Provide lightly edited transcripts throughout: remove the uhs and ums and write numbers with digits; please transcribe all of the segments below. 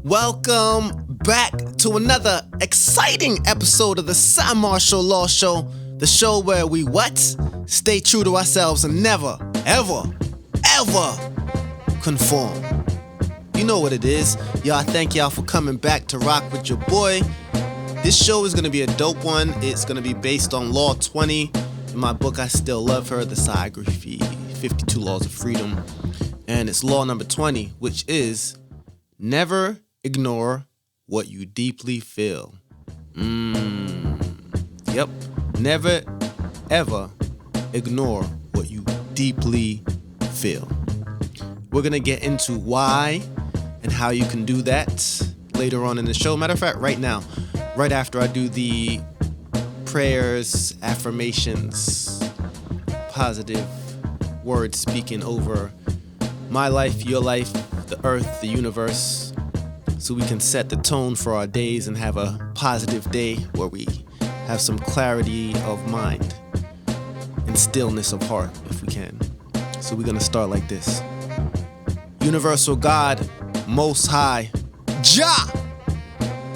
Welcome back to another exciting episode of the Cymarshall Law Show, the show where we stay true to ourselves and never, ever conform. You know what it is. Y'all, thank y'all for coming back to rock with your boy. This show is going to be a dope one. It's going to be based on Law 20. In my book, I Still Love H.E.R, the biography, 52 Laws of Freedom. And it's law number 20, which is never ignore what you deeply feel. Yep. Never, ever ignore what you deeply feel. We're going to get into why and how you can do that later on in the show. Matter of fact, right now, right after I do the prayers, affirmations, positive words speaking over my life, your life, the earth, the universe, so we can set the tone for our days and have a positive day where we have some clarity of mind and stillness of heart if we can. So we're going to start like this. Universal God, Most High, Jah,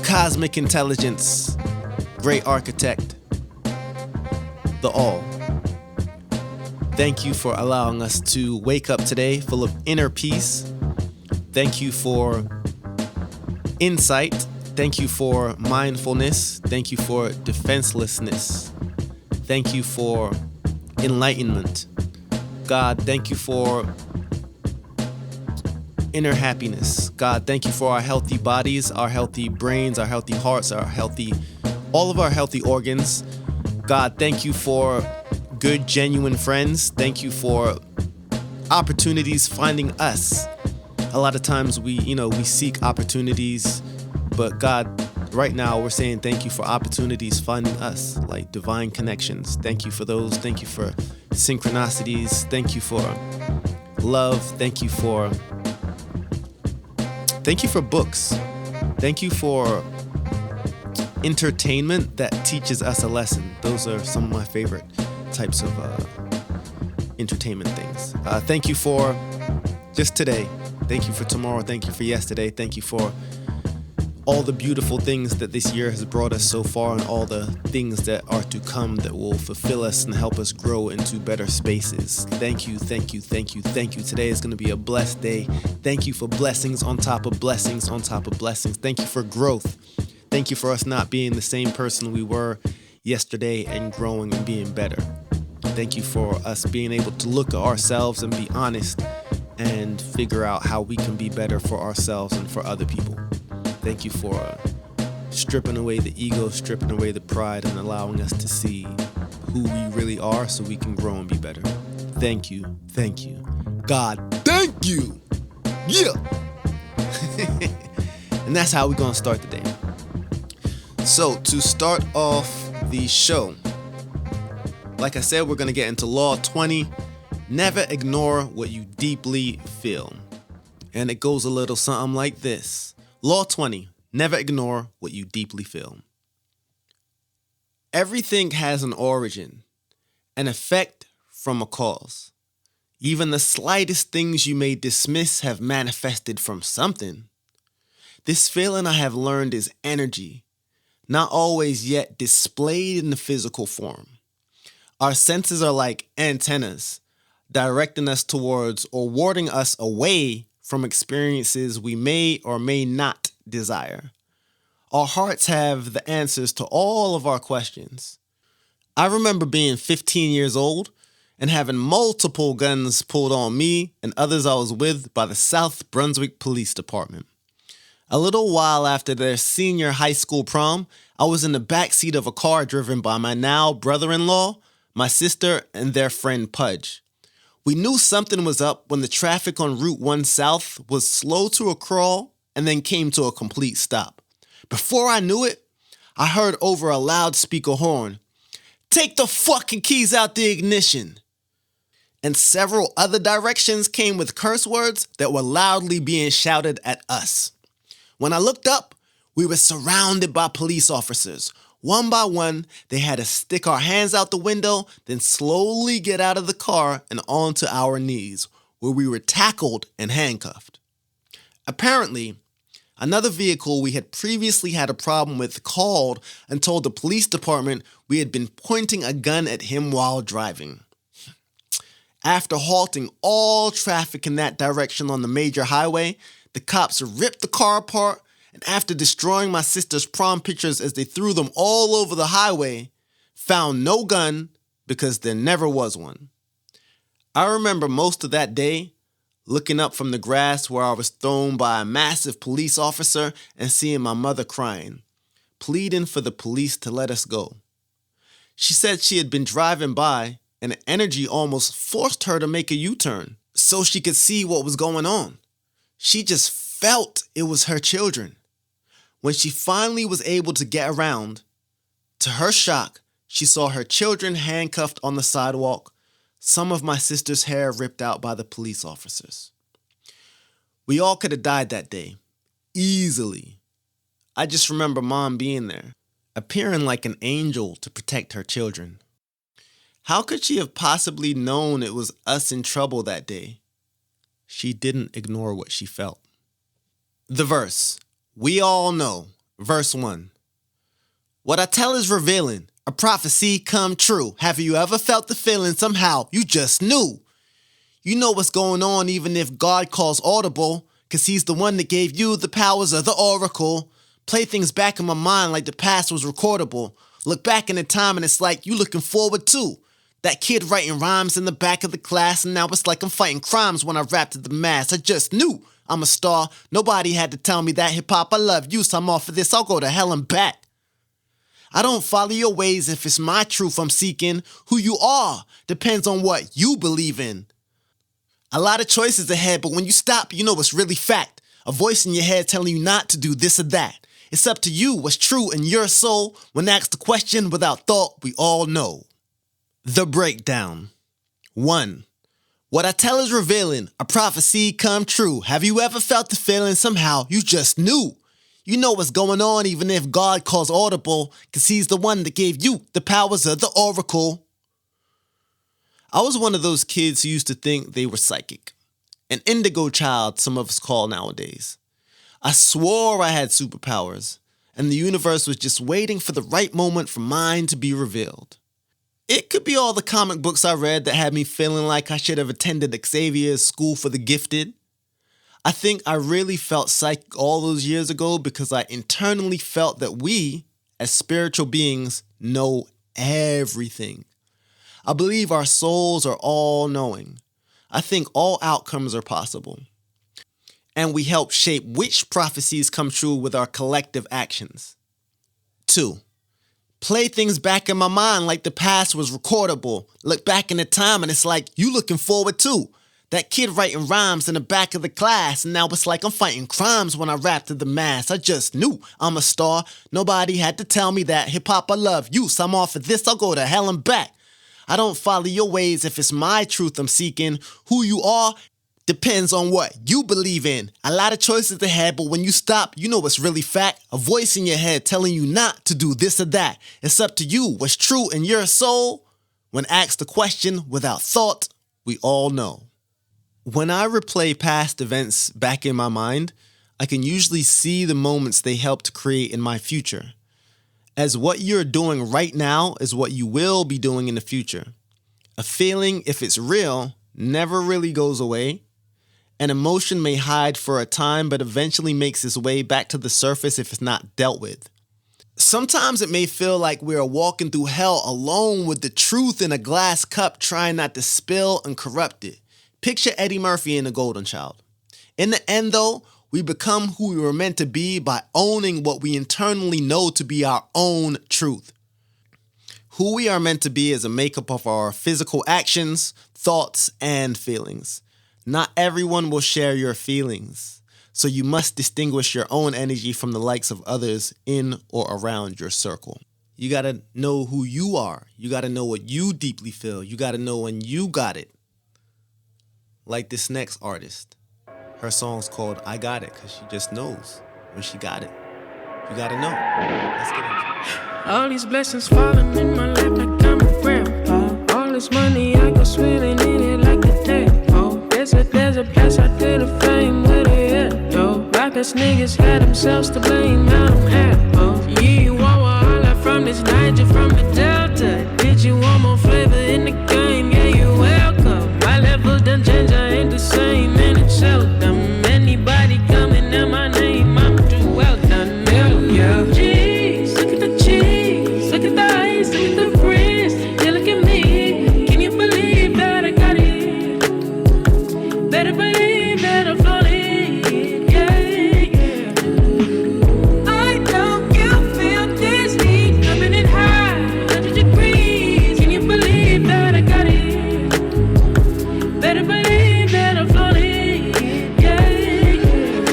Cosmic Intelligence, Great Architect, the All. Thank you for allowing us to wake up today full of inner peace. Thank you for insight. Thank you for mindfulness. Thank you for defenselessness. Thank you for enlightenment. God, thank you for inner happiness. God, thank you for our healthy bodies, our healthy brains, our healthy hearts, all of our healthy organs. God, thank you for good, genuine friends. Thank you for opportunities finding us. A lot of times we seek opportunities, but God, right now we're saying thank you for opportunities finding us, like divine connections. Thank you for those. Thank you for synchronicities. Thank you for love. Thank you for books. Thank you for entertainment that teaches us a lesson. Those are some of my favorite types of entertainment things. Thank you for just today. Thank you for tomorrow. Thank you for yesterday. Thank you for all the beautiful things that this year has brought us so far and all the things that are to come that will fulfill us and help us grow into better spaces. Thank you, thank you, thank you, thank you. Today is going to be a blessed day. Thank you for blessings on top of blessings on top of blessings. Thank you for growth. Thank you for us not being the same person we were yesterday and growing and being better. Thank you for us being able to look at ourselves and be honest and figure out how we can be better for ourselves and for other people. Thank you for stripping away the ego, stripping away the pride, and allowing us to see who we really are so we can grow and be better. Thank you. Thank you. God, thank you. Yeah. And that's how we're going to start the day. So to start off the show, like I said, we're going to get into Law 20. Never ignore what you deeply feel. And it goes a little something like this. Law 20. Never ignore what you deeply feel. Everything has an origin, an effect from a cause. Even the slightest things you may dismiss have manifested from something. This feeling I have learned is energy, not always yet displayed in the physical form. Our senses are like antennas, directing us towards or warding us away from experiences we may or may not desire. Our hearts have the answers to all of our questions. I remember being 15 years old and having multiple guns pulled on me and others I was with by the South Brunswick Police Department. A little while after their senior high school prom, I was in the backseat of a car driven by my now brother-in-law, my sister, and their friend Pudge. We knew something was up when the traffic on Route 1 South was slow to a crawl and then came to a complete stop. Before I knew it, I heard over a loudspeaker horn, "Take the fucking keys out the ignition." And several other directions came with curse words that were loudly being shouted at us. When I looked up, we were surrounded by police officers. One by one, they had to stick our hands out the window, then slowly get out of the car and onto our knees, where we were tackled and handcuffed. Apparently, Another vehicle we had previously had a problem with called and told the police department we had been pointing a gun at him while driving. After halting all traffic in that direction on the major highway, the cops ripped the car apart, and after destroying my sister's prom pictures as they threw them all over the highway, found no gun because there never was one. I remember most of that day looking up from the grass where I was thrown by a massive police officer and seeing my mother crying, pleading for the police to let us go. She said she had been driving by and the energy almost forced her to make a U-turn so she could see what was going on. She just felt it was her children. When she finally was able to get around, to her shock, she saw her children handcuffed on the sidewalk, some of my sister's hair ripped out by the police officers. We all could have died that day, easily. I just remember Mom being there, appearing like an angel to protect her children. How could she have possibly known it was us in trouble that day? She didn't ignore what she felt. The verse. We all know. Verse 1. What I tell is revealing. A prophecy come true. Have you ever felt the feeling somehow you just knew? You know what's going on even if God calls audible, 'cause he's the one that gave you the powers of the oracle. Play things back in my mind like the past was recordable. Look back in the time and it's like you looking forward to. That kid writing rhymes in the back of the class, and now it's like I'm fighting crimes when I rap to the mass. I just knew I'm a star. Nobody had to tell me that. Hip-hop, I love you, so I'm off of this. I'll go to hell and back. I don't follow your ways if it's my truth I'm seeking. Who you are depends on what you believe in. A lot of choices ahead, but when you stop, you know it's really fact. A voice in your head telling you not to do this or that. It's up to you what's true in your soul. When asked the question without thought, we all know. The breakdown. 1. What I tell is revealing. A prophecy come true. Have you ever felt the feeling somehow you just knew? You know what's going on even if God calls audible, 'cause he's the one that gave you the powers of the oracle. I was one of those kids who used to think they were psychic. An indigo child, some of us call nowadays. I swore I had superpowers, and the universe was just waiting for the right moment for mine to be revealed. It could be all the comic books I read that had me feeling like I should have attended Xavier's School for the Gifted. I think I really felt psychic all those years ago because I internally felt that we, as spiritual beings, know everything. I believe our souls are all-knowing. I think all outcomes are possible. And we help shape which prophecies come true with our collective actions. 2. Play things back in my mind like the past was recordable. Look back in the time and it's like you looking forward to. That kid writing rhymes in the back of the class, and now it's like I'm fighting crimes when I rap to the mass. I just knew I'm a star. Nobody had to tell me that. Hip-hop, I love you, so I'm off of this. I'll go to hell and back. I don't follow your ways if it's my truth I'm seeking. Who you are depends on what you believe in. A lot of choices ahead, but when you stop, you know what's really fact. A voice in your head telling you not to do this or that. It's up to you what's true in your soul. When asked the question without thought, we all know. When I replay past events back in my mind, I can usually see the moments they helped create in my future. As what you're doing right now is what you will be doing in the future. A feeling, if it's real, never really goes away. An emotion may hide for a time, but eventually makes its way back to the surface if it's not dealt with. Sometimes it may feel like we are walking through hell alone with the truth in a glass cup, trying not to spill and corrupt it. Picture Eddie Murphy in The Golden Child. In the end, though, we become who we were meant to be by owning what we internally know to be our own truth. Who we are meant to be is a makeup of our physical actions, thoughts, and feelings. Not everyone will share your feelings, so you must distinguish your own energy from the likes of others in or around your circle. You gotta know who you are. You gotta know what you deeply feel. You gotta know when you got it. Like this next artist. Her song's called I Got It, because she just knows when she got it. You gotta know. Let's get into it. All these blessings falling in my lap like I'm a grandpa. All this money I go swimming in it like a tadpole. There's a place I did a fame with it, though. Back cause niggas had themselves to blame. Now I'm apples. Yeah, you want all I from this night, you from the Delta. Did you want more flavor in the game? Yeah, you're welcome. My level done change, I ain't the same, and it's seldom. Anybody coming at my name, I'm too well done. Yeah. Jeez, look at the cheese, look at the ice, look at the frizz. Yeah, look at me. Can you believe that I got it? Better believe that I'm flawless. Yeah, yeah. I know you feel this heat coming in high, 100 degrees. Can you believe that I got it? Better believe that I'm flawless. Yeah, yeah.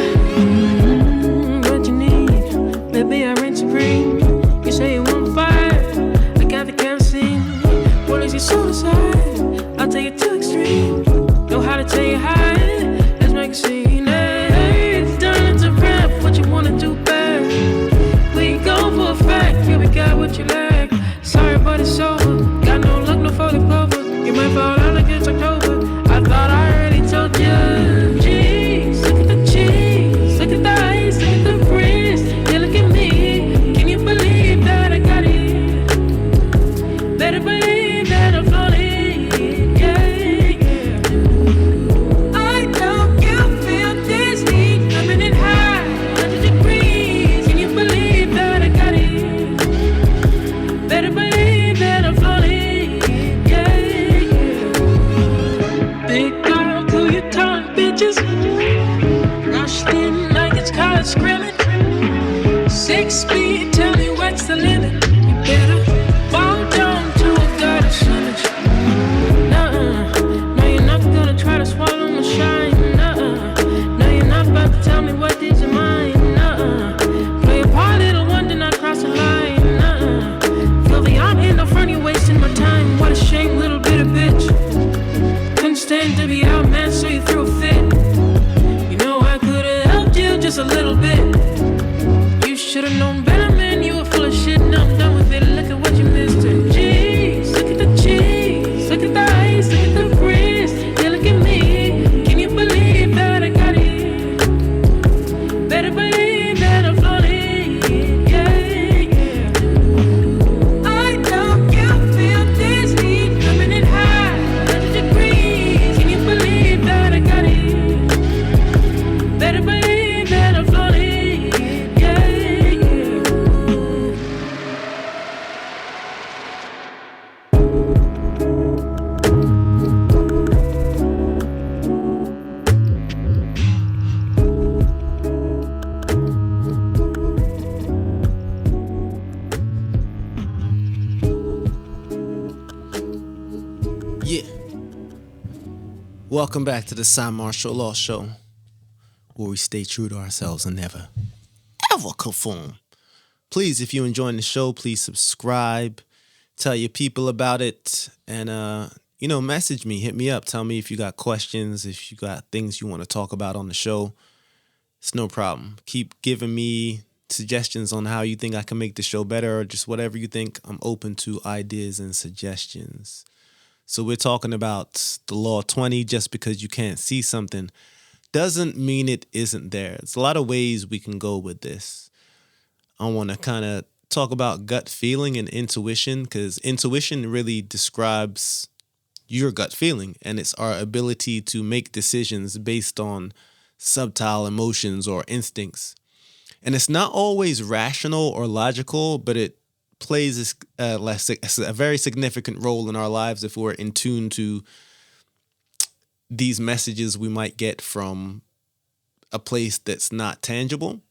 What you need? Baby, I reign supreme. You say you want fire, I got the kerosene. What is your soul aside? I'll take it to extreme. Know how to tell you high. Let's make a scene. Hey, it's done to rap. What you wanna do bad? We go for a fact. Yeah, we got what you lack. Sorry, but it's over. Got no luck, no photo cover. You might fall out like it's October. I thought I already told you. Jeez, look at the cheese, look at the ice, look at the frizz. Yeah, look at me. Can you believe that I got it? Better believe that I'm flawless. Yeah, yeah. I know you feel this heat coming in high, 100 degrees. Can you believe that I got it? Better believe that I'm flawless. Yeah, yeah. Big girl, who you telling bitches? Rushed in like it's college scrimmage. 6 feet, tell me what's the limit? You better fall down to a goddess image. Nuh-uh, no, you're not gonna try to swallow my shine. Nuh-uh, no, you're not about to tell me what these are mine. Nuh-uh, play a part, little one, did not cross the line. Nuh-uh, feel the arm in the front, you're wasting my time. What a shame, little bit of bitch. Couldn't stand to be out, man, so you threw a fit. You know I could've helped you just a little bit. You should've known better, man, you were full of shit. Now I'm done with it, look at what you missed. Jeez, look at the cheese, look at the ice, look at the frizz. Yeah, look at me. Can you believe that I got it? Better believe that I'm flawless. Yeah, yeah. I know you feel this heat coming in high, 100 degrees. Can you believe that I got it? Better believe that I'm flawless. Yeah, yeah. Yeah. Welcome back to the Cymarshall Law Show, where we stay true to ourselves and never, ever conform. Please, if you're enjoying the show, please subscribe, tell your people about it, and, message me, hit me up. Tell me if you got questions, if you got things you want to talk about on the show. It's no problem. Keep giving me suggestions on how you think I can make the show better, or just whatever you think. I'm open to ideas and suggestions. So we're talking about the Law 20. Just because you can't see something doesn't mean it isn't there. There's a lot of ways we can go with this. I want to kind of talk about gut feeling and intuition, because intuition really describes your gut feeling, and it's our ability to make decisions based on subtle emotions or instincts. And it's not always rational or logical, but it plays a very significant role in our lives if we're in tune to these messages we might get from a place that's not tangible.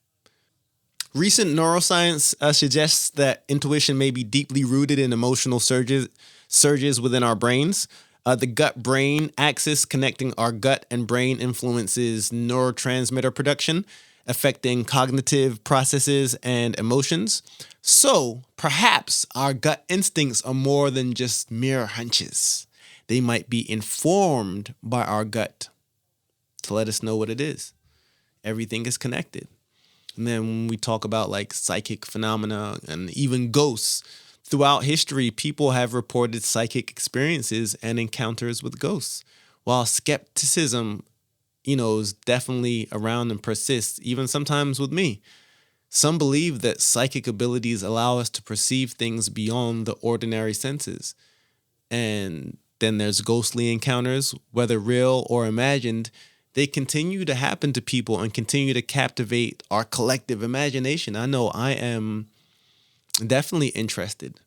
Recent neuroscience suggests that intuition may be deeply rooted in emotional surges within our brains. The gut-brain axis connecting our gut and brain influences neurotransmitter production, affecting cognitive processes and emotions. So perhaps our gut instincts are more than just mere hunches. They might be informed by our gut to let us know what it is. Everything is connected. And then when we talk about like psychic phenomena and even ghosts, throughout history, people have reported psychic experiences and encounters with ghosts. While skepticism is definitely around and persists, even sometimes with me. Some believe that psychic abilities allow us to perceive things beyond the ordinary senses. And then there's ghostly encounters, whether real or imagined. They continue to happen to people and continue to captivate our collective imagination. I know I am definitely interested.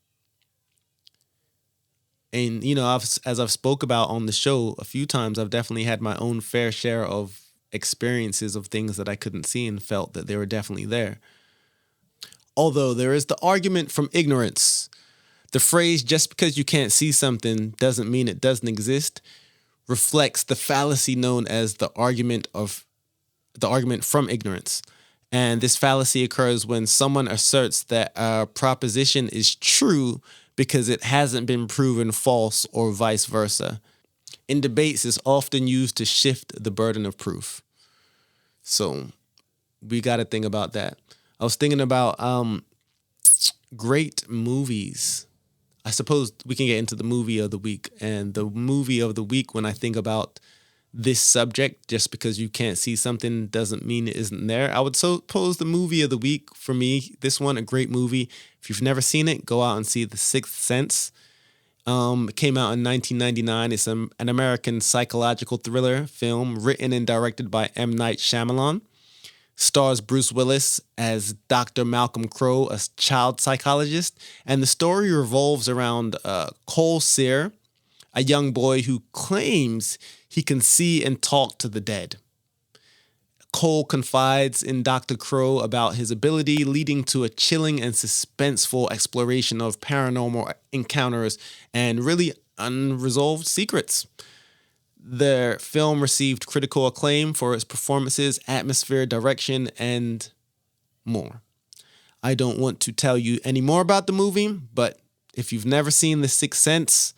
And, as I've spoke about on the show a few times, I've definitely had my own fair share of experiences of things that I couldn't see and felt that they were definitely there. Although there is the argument from ignorance. The phrase, just because you can't see something doesn't mean it doesn't exist, reflects the fallacy known as the argument from ignorance. And this fallacy occurs when someone asserts that a proposition is true because it hasn't been proven false or vice versa. In debates, it's often used to shift the burden of proof. So we got to think about that. I was thinking about great movies. I suppose we can get into the movie of the week. And the movie of the week, when I think about this subject, just because you can't see something doesn't mean it isn't there, I would suppose the movie of the week for me, this one, a great movie. If you've never seen it, go out and see The Sixth Sense. It came out in 1999. It's an American psychological thriller film written and directed by M. Night Shyamalan. Stars Bruce Willis as Dr. Malcolm Crowe, a child psychologist. And the story revolves around Cole Sear, a young boy who claims he can see and talk to the dead. Cole confides in Dr. Crowe about his ability, leading to a chilling and suspenseful exploration of paranormal encounters and really unresolved secrets. The film received critical acclaim for its performances, atmosphere, direction, and more. I don't want to tell you any more about the movie, but if you've never seen The Sixth Sense,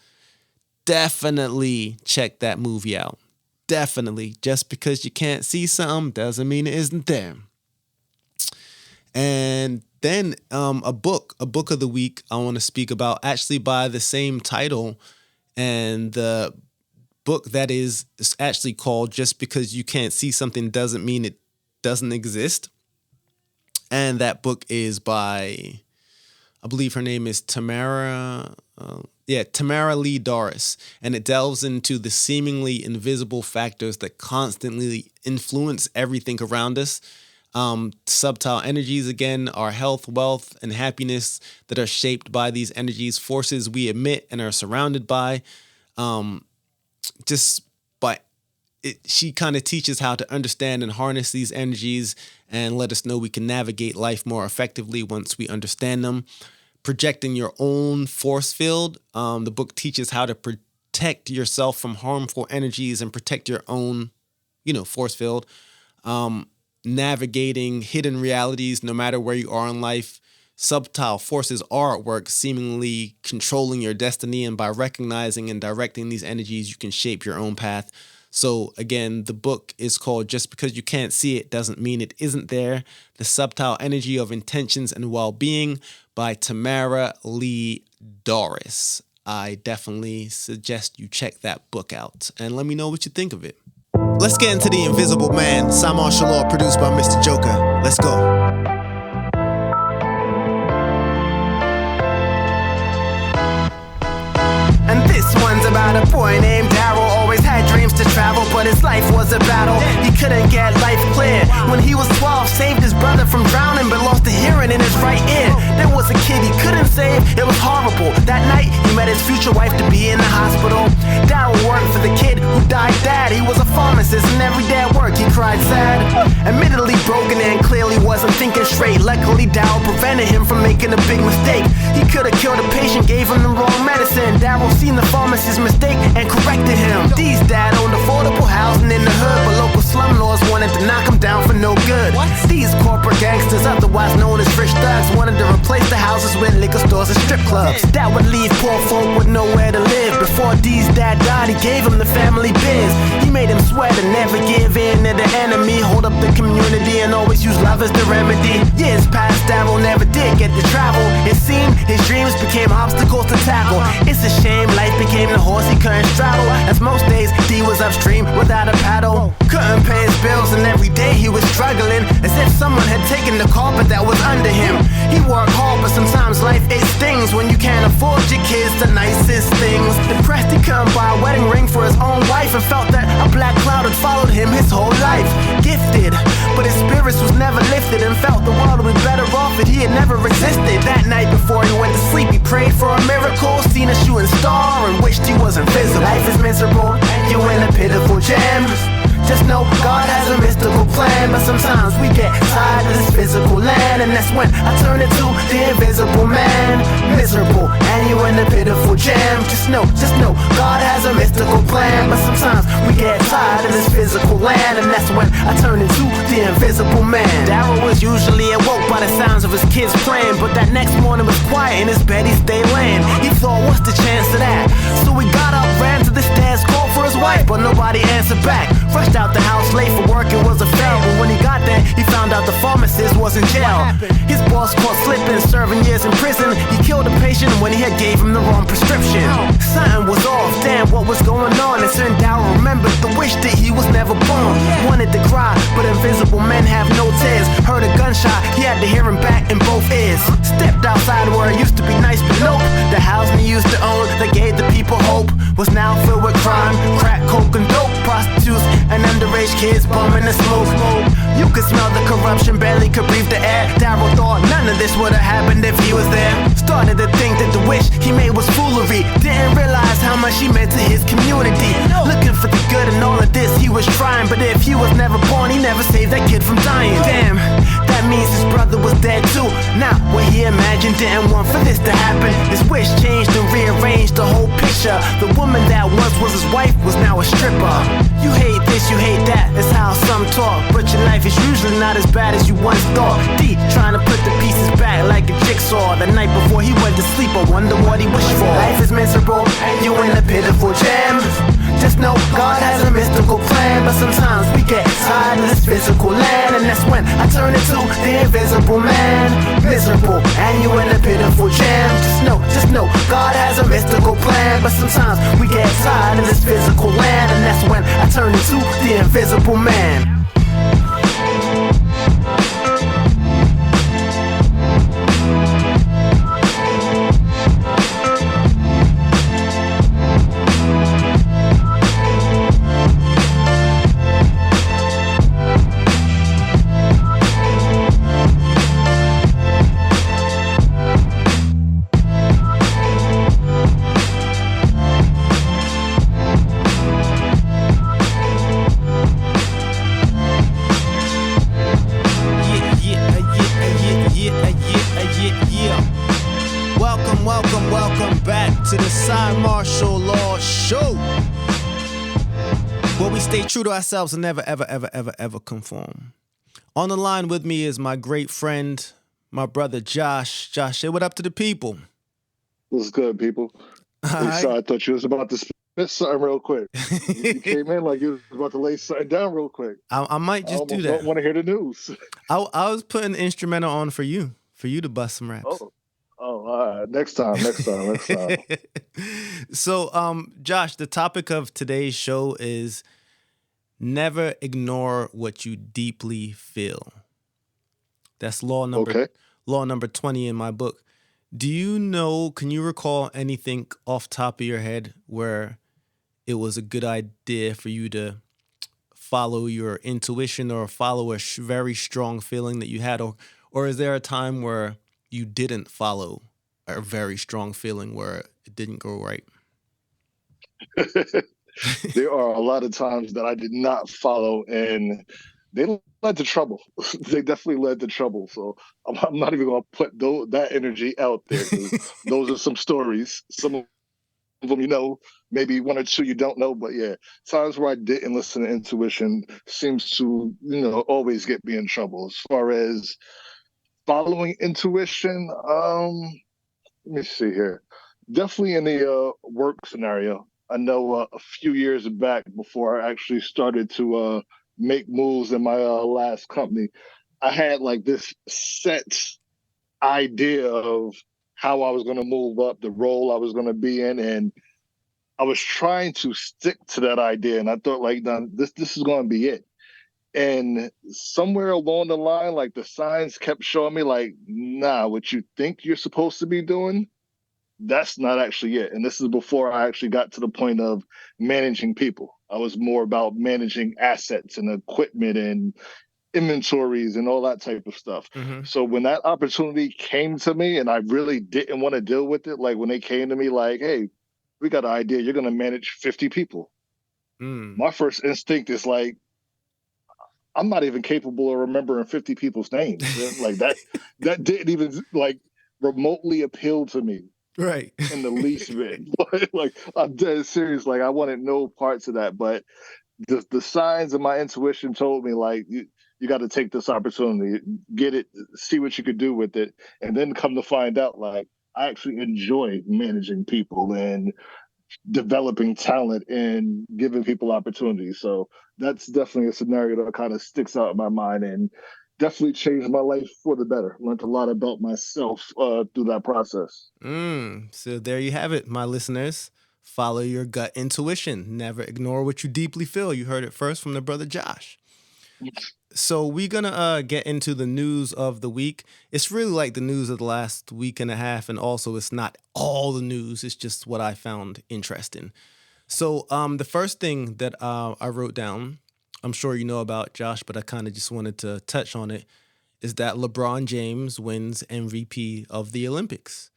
definitely check that movie out. Definitely. Just because you can't see something doesn't mean it isn't there. And then a book of the week I want to speak about, actually by the same title. And the book that is actually called Just Because You Can't See Something Doesn't Mean It Doesn't Exist. And that book is by, I believe her name is Tamara Lee Doris, and it delves into the seemingly invisible factors that constantly influence everything around us. Subtle energies, again, our health, wealth, and happiness that are shaped by these energies, forces we emit and are surrounded by. She kind of teaches how to understand and harness these energies and let us know we can navigate life more effectively once we understand them. Projecting your own force field. The book teaches how to protect yourself from harmful energies and protect your own, force field. Navigating hidden realities no matter where you are in life. Subtle forces are at work, seemingly controlling your destiny, and by recognizing and directing these energies, you can shape your own path. So again, the book is called Just Because You Can't See It Doesn't Mean It Isn't There. The Subtle Energy of Intentions and Well-Being by Tamara Lee Doris. I definitely suggest you check that book out and let me know what you think of it. Let's get into The Invisible Man, Cymarshall Law, produced by Mr. Joker. Let's go. And this one's about a boy named Daryl. Always had dreams to travel, but his life was a battle. He couldn't get life clear. When he was 12, saved his brother from drowning, but lost the hearing in his right ear. There was a kid he couldn't save, it was horrible. That night, he met his future wife to be in the hospital. Daryl worked for the kid who died dad. He was a pharmacist, and every day at work he cried sad. Admittedly broken and clearly wasn't thinking straight. Luckily, Daryl prevented him from making a big mistake. He could have killed a patient, gave him the wrong medicine. Daryl seen the pharmacist's mistake and corrected him. D's dad owned affordable housing in the hood, but local slumlords wanted to knock him down for no good. These corporate gangsters, otherwise known as rich thugs, wanted to replace the houses with liquor stores and strip clubs. That would leave poor folk with nowhere to live. Before D's dad died, he gave him the family biz. He made him swear to never give in to the enemy, hold up the community, and always use love as the remedy. Years passed, Daryl never did get to travel. It seemed his dreams became obstacles to tackle. It's a shame life became the horse he couldn't straddle. As most days, D was upstream without a paddle. Couldn't pay his bills and every day he was struggling, as if someone had taken the carpet that was under him. He worked hard, but sometimes life it stings when you can't afford your kids the nicest things. Depressed, he couldn't buy a wedding ring for his own wife and felt that a black cloud had followed him his whole life. Gifted, but his spirits was never lifted and felt the world would be better off if he had never existed. That night before he went to sleep, he prayed for a miracle, seen a shooting star and wished he was invisible. Life is miserable and you in a pitiful jam. Just know God has a mystical plan, but sometimes we get tired of this physical land, and that's when I turn into the invisible man. Miserable, and you in a pitiful jam. Just know God has a mystical plan, but sometimes we get tired of this physical land, and that's when I turn into the invisible man. Daryl was usually awoke by the sounds of his kids playing, but that next morning was quiet in his bed, he stayed laying. He thought, what's the chance of that? So he got up, ran to the stairs, called for his wife, but nobody answered back. Rushed out the house late for work, it was a fail, but when he got there, he found out the pharmacist was in jail. His boss caught slipping, serving years in prison. He killed a patient when he had gave him the wrong prescription. Something was off, damn, what was going on? And soon Darryl remembered the wish that he was never born. Wanted to cry, but invisible men have no tears. Heard a gunshot, he had to hear him back in both ears. Stepped outside where it used to be nice, but nope. The housing he used to own that gave the people hope was now filled with crime, crack, coke, and dope, prostitutes, and underage kids bumming the smoke. You could smell the corruption, barely could breathe the air. Daryl thought none of this would have happened if he was there. Started to think that the wish he made was foolery. Didn't realize how much he meant to his community. Looking for the good in all of this, he was trying, but if he was never born, he never saved that kid from dying. Damn, that means his brother was dead too. Now, what he imagined didn't want for this to happen. His wish changed and rearranged the whole picture. The woman that once was his wife was now a stripper. You hate this, you hate that, that's how some talk, but your life is usually not as bad as you once thought. D trying to put the pieces back like a jigsaw. The night before he went to sleep, I wonder what he wished for. Life is miserable and you in a pitiful jam. Just know God has a mystical plan, but sometimes we get tired of this physical land, and that's when I turn into the invisible man. Miserable and you in a pitiful jam. Just know God has a mystical plan, but sometimes we get tired of this physical land, and that's when I turn into the invisible man. Welcome back to the Cymarshall Law Show, where we stay true to ourselves and never, ever conform. On the line with me is my great friend, my brother Josh. Josh, say what up to the people. What's good, people? Hey, so I thought you was about to spit something real quick. You came in like you was about to lay something down real quick. I might just do that. I don't want to hear the news. I was putting the instrumental on for you to bust some raps. Oh, all right. Next time. So, Josh, the topic of today's show is never ignore what you deeply feel. That's law number 20 in my book. Can you recall anything off top of your head where it was a good idea for you to follow your intuition or follow a very strong feeling that you had? Or is there a time where you didn't follow a very strong feeling where it didn't go right? There are a lot of times that I did not follow, and they led to trouble. They definitely led to trouble. So I'm not even going to put that energy out there. Those are some stories. Some of them, maybe one or two you don't know. But yeah, times where I didn't listen to intuition seems to, always get me in trouble. As far as following intuition, let me see here. Definitely in the work scenario. I know a few years back, before I actually started to make moves in my last company, I had like this set idea of how I was going to move up, the role I was going to be in, and I was trying to stick to that idea. And I thought, like, nah, this is going to be it. And somewhere along the line, like the signs kept showing me, like, nah, what you think you're supposed to be doing, that's not actually it. And this is before I actually got to the point of managing people. I was more about managing assets and equipment and inventories and all that type of stuff. Mm-hmm. So when that opportunity came to me and I really didn't want to deal with it, like when they came to me like, hey, we got an idea, you're going to manage 50 people. My first instinct is like, I'm not even capable of remembering 50 people's names. Like that didn't even like remotely appeal to me. Right. In the least bit. Like I'm dead serious. Like I wanted no parts of that. But the signs of my intuition told me like you got to take this opportunity, get it, see what you could do with it, and then come to find out like I actually enjoy managing people and developing talent and giving people opportunities. So that's definitely a scenario that kind of sticks out in my mind and definitely changed my life for the better. Learned a lot about myself through that process. So there you have it, my listeners. Follow your gut intuition. Never ignore what you deeply feel. You heard it first from the brother Josh. So we're going to get into the news of the week. It's really like the news of the last week and a half, and also it's not all the news. It's just what I found interesting. So the first thing that I wrote down, I'm sure you know about, Josh, but I kind of just wanted to touch on it, is that LeBron James wins MVP of the Olympics.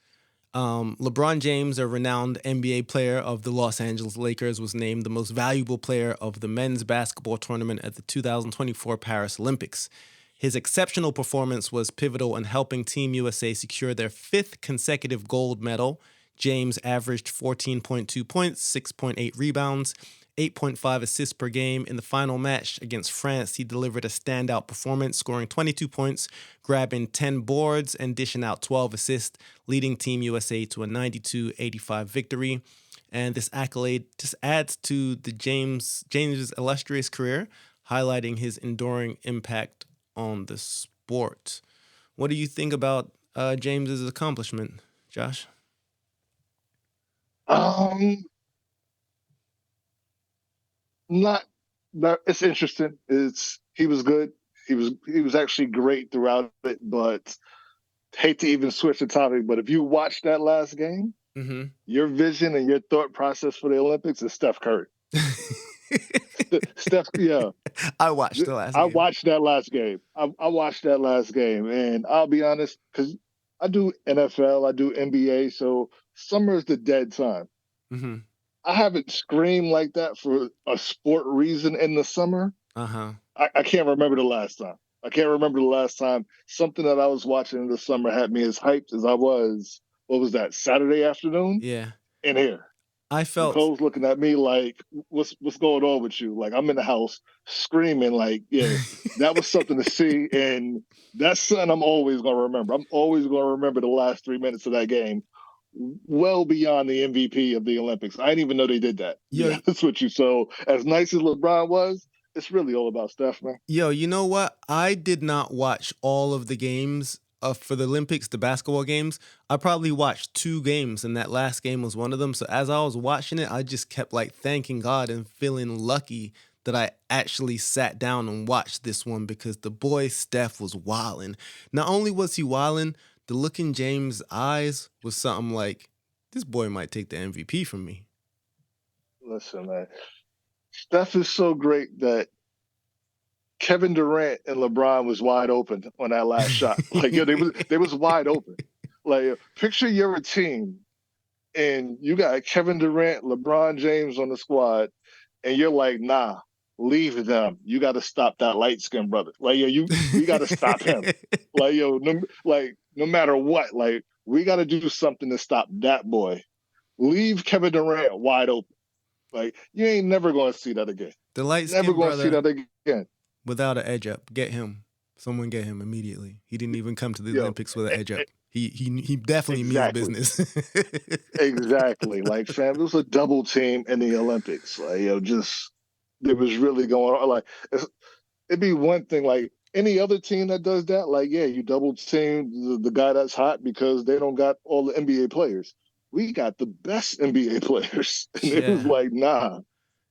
LeBron James, a renowned NBA player of the Los Angeles Lakers, was named the most valuable player of the men's basketball tournament at the 2024 Paris Olympics. His exceptional performance was pivotal in helping Team USA secure their fifth consecutive gold medal. James averaged 14.2 points, 6.8 rebounds, 8.5 assists per game. In the final match against France, he delivered a standout performance, scoring 22 points, grabbing 10 boards, and dishing out 12 assists, leading Team USA to a 92-85 victory. And this accolade just adds to the James's illustrious career, highlighting his enduring impact on the sport. What do you think about James's accomplishment, Josh? Not that it's interesting. He was good. He was actually great throughout it, but hate to even switch the topic, but if you watch that last game, your vision and your thought process for the Olympics is Steph Curry. Steph, yeah. I watched the last game. I watched that last game. I watched that last game, and I'll be honest, because I do NFL, I do NBA, so summer is the dead time. I haven't screamed like that for a sport reason in the summer. I can't remember the last time. I can't remember the last time something that I was watching in the summer had me as hyped as I was. What was that, Saturday afternoon? Yeah. In here. I felt Nicole's looking at me like, what's going on with you? Like, I'm in the house screaming like, yeah, that was something to see. And that's something I'm always going to remember. I'm always going to remember the last 3 minutes of that game, well beyond the MVP of the Olympics. I didn't even know they did that. Yeah, that's what you. So as nice as LeBron was, it's really all about Steph, man. Yo, you know what? I did not watch all of the games for the Olympics, the basketball games. I probably watched 2 games, and that last game was one of them. So as I was watching it, I just kept like thanking God and feeling lucky that I actually sat down and watched this one, because the boy Steph was wilding. Not only was he wilding, the look in James' eyes was something like, this boy might take the MVP from me. Listen, man. Steph is so great that Kevin Durant and LeBron was wide open on that last shot. Like, yo, they was wide open. Like, picture you're a team and you got Kevin Durant, LeBron James on the squad, and you're like, nah, leave them. You got to stop that light-skinned brother. Like, yo, you got to stop him. Like, yo, no matter what, like, we got to do something to stop that boy. Leave Kevin Durant wide open. Like, you ain't never going to see that again. The light-skinned never going to brother, see that again. Without an edge up, get him. Someone get him immediately. He didn't even come to the Olympics with an edge up. He definitely means business. Exactly. Like, fam, it was a double team in the Olympics. Like, yo, just it was really going on. Like, it'd be one thing. Like, Any other team that does that, like, yeah, you double team the guy that's hot because they don't got all the NBA players. We got the best NBA players. And it was Yeah. like, nah,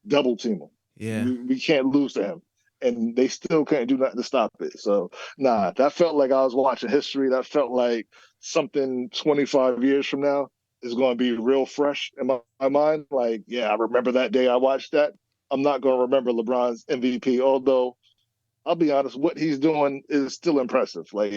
double team him. Yeah. We can't lose to him. And they still can't do nothing to stop it. So, nah, that felt like I was watching history. That felt like something 25 years from now is going to be real fresh in my mind. Like, yeah, I remember that day I watched that. I'm not going to remember LeBron's MVP, although I'll be honest, what he's doing is still impressive. Like,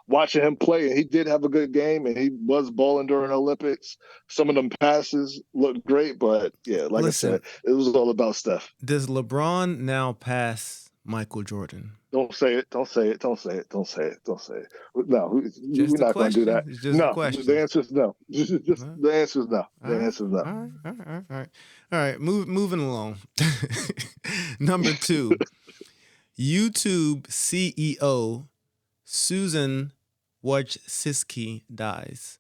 watching him play, and he did have a good game, and he was balling during the Olympics. Some of them passes looked great, but yeah, like I Listen, said, it was all about Steph. does LeBron now pass Michael Jordan? Don't say it. Don't say it. Don't say it. Don't say it. Don't say it. No, we're Just a not going to do question. that. It's just a No, question. the answer is no. The answer is no. All The right, answer is no. all right, all right, all right. All right, moving along. Number 2, YouTube CEO Susan Wojcicki dies.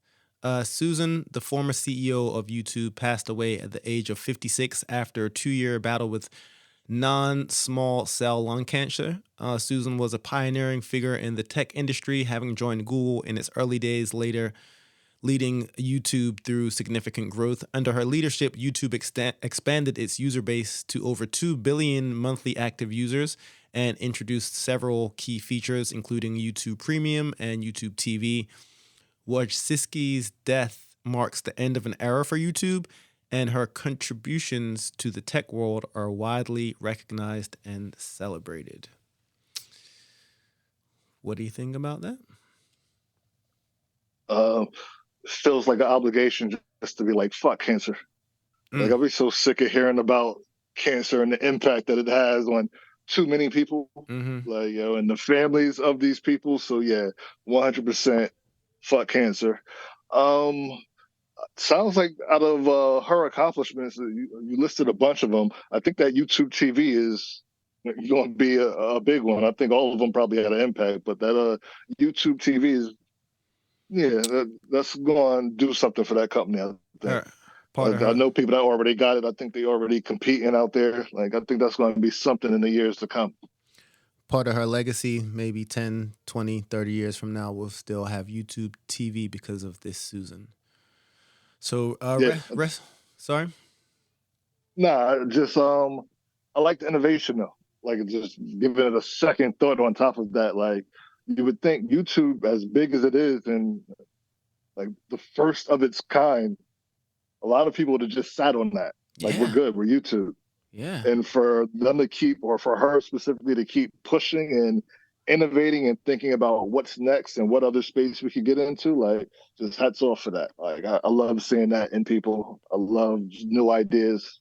Susan, the former CEO of YouTube, passed away at the age of 56 after a 2-year battle with non-small cell lung cancer. Susan was a pioneering figure in the tech industry, having joined Google in its early days, later leading YouTube through significant growth. Under her leadership, YouTube expanded its user base to over 2 billion monthly active users and introduced several key features, including YouTube Premium and YouTube TV. Wojcicki's death marks the end of an era for YouTube, and her contributions to the tech world are widely recognized and celebrated. What do you think about that? Feels like an obligation just to be like, fuck cancer. Like, I'll be so sick of hearing about cancer and the impact that it has on too many people, like, and the families of these people. So yeah, 100% fuck cancer. Sounds like out of her accomplishments, you listed a bunch of them. I think that YouTube TV is going to be a big one. I think all of them probably had an impact, but that YouTube TV is, yeah, that's going to do something for that company, I think. I know people that already got it. I think they already competing out there. Like, I think that's going to be something in the years to come. Part of her legacy, maybe 10, 20, 30 years from now, we'll still have YouTube TV because of this Susan. So, sorry? Nah, just, I like the innovation, though. Like, just giving it a second thought on top of that. Like, you would think YouTube, as big as it is, and like the first of its kind, a lot of people would have just sat on that. Like, we're good, we're YouTube. Yeah. And for them to keep, or for her specifically to keep pushing and innovating and thinking about what's next and what other space we could get into, like, just hats off for that. Like, I love seeing that in people. I love new ideas.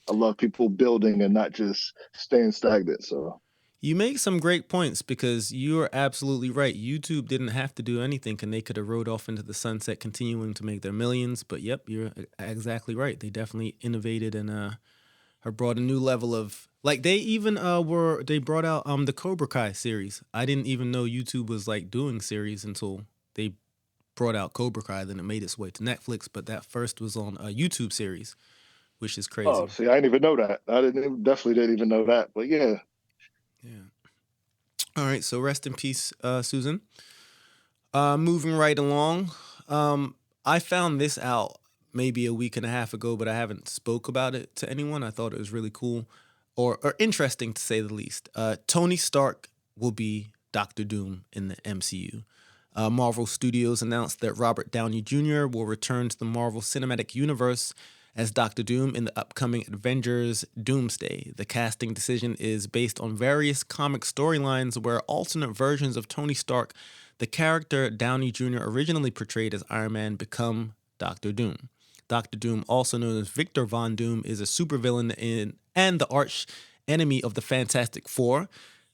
I love people building and not just staying stagnant. So you make some great points, because you're absolutely right. YouTube didn't have to do anything, and they could have rode off into the sunset, continuing to make their millions. But yep, you're exactly right. They definitely innovated and brought a new level of, like, they even they brought out the Cobra Kai series. I didn't even know YouTube was like doing series until they brought out Cobra Kai. Then it made its way to Netflix, but that first was on a YouTube series, which is crazy. Oh, see, I didn't even know that. Definitely didn't even know that. But yeah. Yeah. All right. So rest in peace, Susan. Moving right along. I found this out maybe a week and a half ago, but I haven't spoke about it to anyone. I thought it was really cool or interesting, to say the least. Tony Stark will be Doctor Doom in the MCU. Marvel Studios announced that Robert Downey Jr. will return to the Marvel Cinematic Universe as Doctor Doom in the upcoming Avengers Doomsday. The casting decision is based on various comic storylines where alternate versions of Tony Stark, the character Downey Jr. originally portrayed as Iron Man, become Doctor Doom. Doctor Doom, also known as Victor Von Doom, is a supervillain and the arch enemy of the Fantastic Four.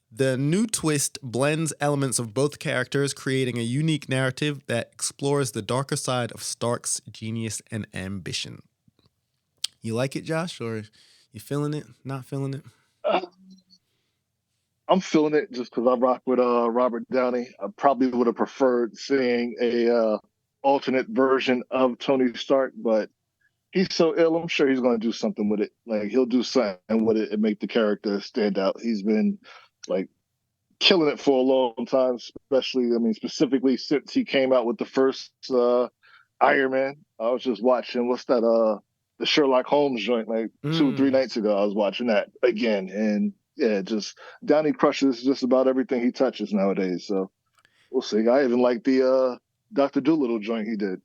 The new twist blends elements of both characters, creating a unique narrative that explores the darker side of Stark's genius and ambition. You like it, Josh, or you feeling it, not feeling it? I'm feeling it just because I rock with Robert Downey. I probably would have preferred seeing a alternate version of Tony Stark, but he's so ill. I'm sure he's going to do something with it. Like, he'll do something with it and make the character stand out. He's been like killing it for a long time, especially, specifically since he came out with the first Iron Man. I was just watching, what's that, the Sherlock Holmes joint, like 2 or 3 nights ago. I was watching that again. And yeah, just Downey crushes just about everything he touches nowadays. So we'll see. I even like the Dr. Doolittle joint he did.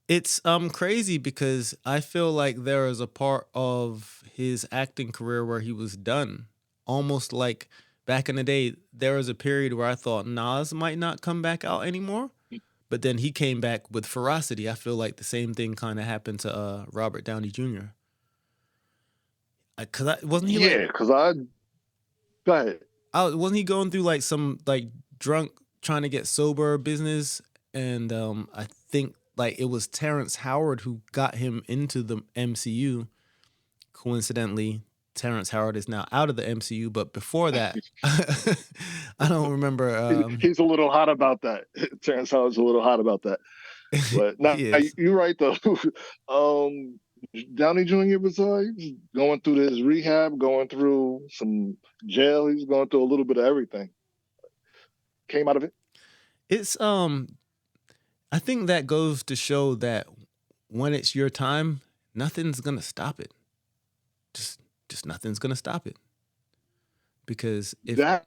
It's crazy because I feel like there is a part of his acting career where he was done. Almost like back in the day, there was a period where I thought Nas might not come back out anymore. But then he came back with ferocity. I feel like the same thing kind of happened to Robert Downey Jr. Wasn't he Yeah, because go ahead. wasn't he going through like some like drunk trying to get sober business, and I think like it was Terrence Howard who got him into the MCU. Coincidentally, Terrence Howard is now out of the MCU, but before that, I don't remember. He's a little hot about that. Terrence Howard's a little hot about that. But now you're right though. Downey Jr. was he was going through his rehab, going through some jail. He was going through a little bit of everything. Came out of it. It's I think that goes to show that when it's your time, nothing's gonna stop it. Just nothing's gonna stop it. Because if just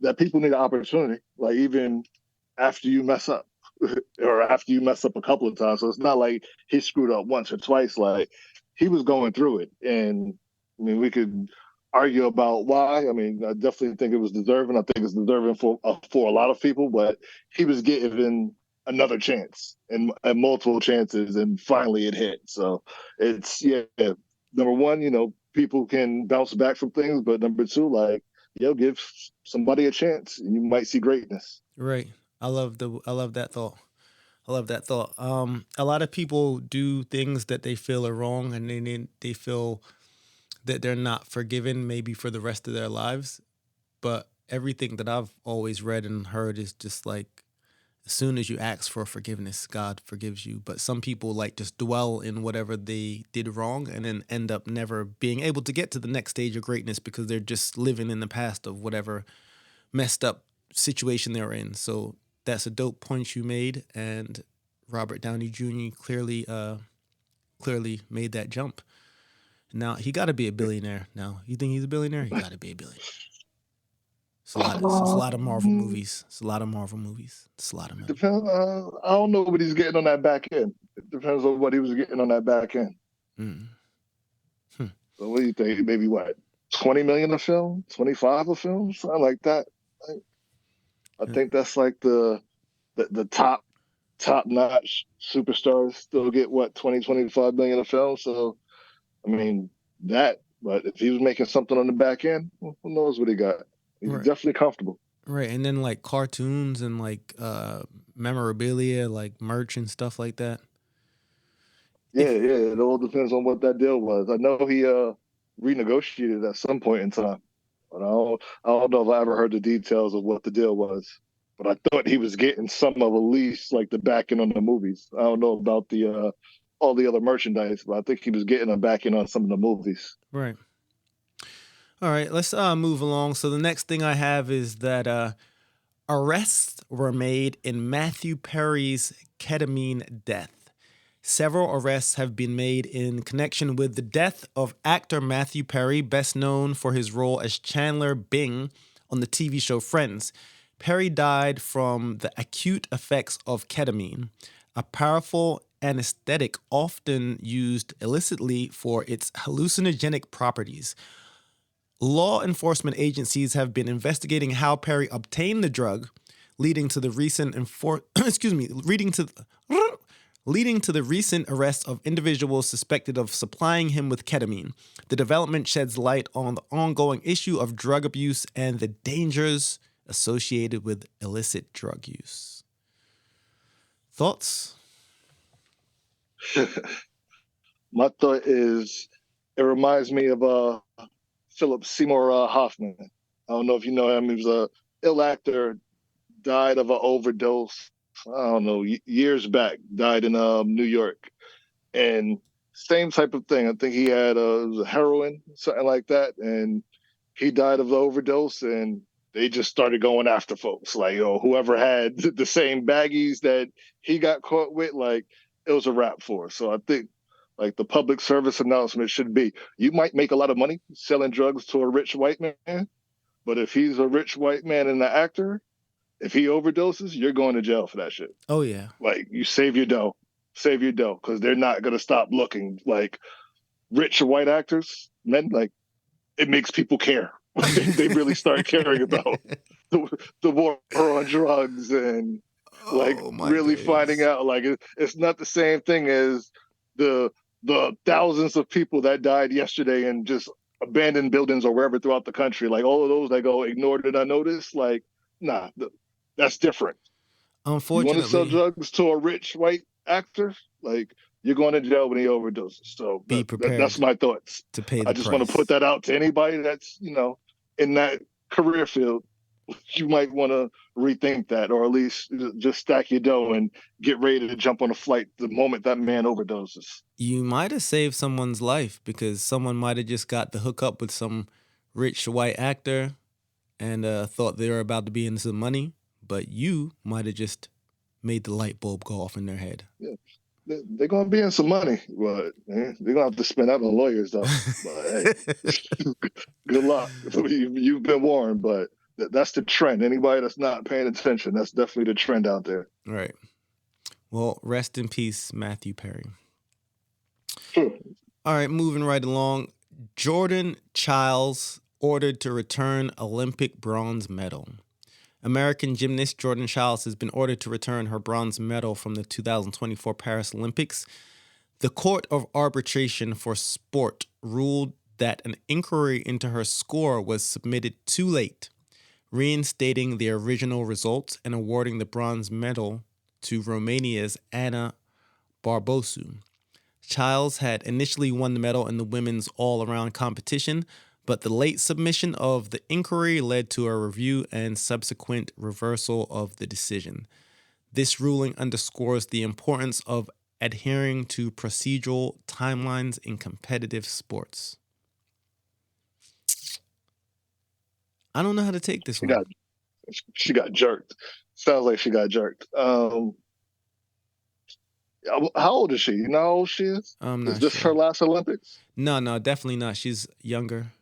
that people need an opportunity. Like even after you mess up, or after you mess up a couple of times. So it's not like he screwed up once or twice. Like he was going through it, and we could argue about why. I definitely think it was deserving. I think it's deserving for a lot of people, but he was given another chance and multiple chances, and finally it hit. So it's number one, people can bounce back from things, but number two, like give somebody a chance, and you might see greatness. Right. I love that thought. A lot of people do things that they feel are wrong, and they feel that they're not forgiven maybe for the rest of their lives. But everything that I've always read and heard is just like, as soon as you ask for forgiveness, God forgives you. But some people like just dwell in whatever they did wrong and then end up never being able to get to the next stage of greatness because they're just living in the past of whatever messed up situation they're in. So that's a dope point you made, and Robert Downey Jr. clearly made that jump. Now he got to be a billionaire. Now you think he's a billionaire? He got to be a billionaire. It's a lot of Marvel movies. It's a lot of money. Depends. I don't know what he's getting on that back end. It depends on what he was getting on that back end. So what do you think? Maybe what? 20 million a film? 25 a film? Something like that. I think that's like the top notch superstars still get what, 20, 25 million a film. So but if he was making something on the back end, who knows what he got? He's definitely comfortable. Right. And then like cartoons and like memorabilia, like merch and stuff like that. Yeah, it all depends on what that deal was. I know he renegotiated at some point in time, but I don't know if I ever heard the details of what the deal was. But I thought he was getting some of at least like the backing on the movies. I don't know about the all the other merchandise, but I think he was getting a backing on some of the movies. Right. All right, let's move along. So the next thing I have is that arrests were made in Matthew Perry's ketamine death. Several arrests have been made in connection with the death of actor Matthew Perry, best known for his role as Chandler Bing on the TV show Friends. Perry died from the acute effects of ketamine, a powerful anesthetic often used illicitly for its hallucinogenic properties. Law enforcement agencies have been investigating how Perry obtained the drug, leading to the recent arrest of individuals suspected of supplying him with ketamine. The development sheds light on the ongoing issue of drug abuse and the dangers associated with illicit drug use. Thoughts? My thought is, it reminds me of Philip Seymour Hoffman. I don't know if you know him. He was a ill actor, died of an overdose. I don't know, years back. Died in New York, and same type of thing. I think he had heroin, something like that, and he died of the overdose, and they just started going after folks. Like, whoever had the same baggies that he got caught with, like, it was a wrap for us. So I think, like, the public service announcement should be: you might make a lot of money selling drugs to a rich white man, but if he's a rich white man and an actor, if he overdoses, you're going to jail for that shit. Oh yeah. Like, you save your dough, because they're not gonna stop looking. Like, rich white actors, men, like, it makes people care. They really start caring about the war on drugs and like really finding out like it's not the same thing as the thousands of people that died yesterday in just abandoned buildings or wherever throughout the country. Like, all of those that go ignored and unnoticed. Like, nah, that's different. You want to sell Unfortunately, drugs to a rich white actor? Like, you're going to jail when he overdoses. So be that's prepared my thoughts. to pay the I just price. want to put that out to anybody that's, in that career field. You might want to rethink that, or at least just stack your dough and get ready to jump on a flight the moment that man overdoses. You might have saved someone's life because someone might have just got the hookup with some rich white actor and thought they were about to be into some money, but you might have just made the light bulb go off in their head. Yeah. They're going to be in some money, but they're going to have to spend that on lawyers, though. But hey, good luck. You've been warned, but that's the trend. Anybody that's not paying attention, that's definitely the trend out there. Right. Well, rest in peace, Matthew Perry. Sure. All right, moving right along. Jordan Chiles ordered to return Olympic bronze medal. American gymnast Jordan Chiles has been ordered to return her bronze medal from the 2024 Paris Olympics. The Court of Arbitration for Sport ruled that an inquiry into her score was submitted too late, reinstating the original results and awarding the bronze medal to Romania's Ana Barbosu. Chiles had initially won the medal in the women's all-around competition, but the late submission of the inquiry led to a review and subsequent reversal of the decision. This ruling underscores the importance of adhering to procedural timelines in competitive sports. I don't know how to take this one. She got jerked. Sounds like she got jerked. How old is she? You know how old she is? I'm not Is this sure. her last Olympics? No, definitely not. She's younger.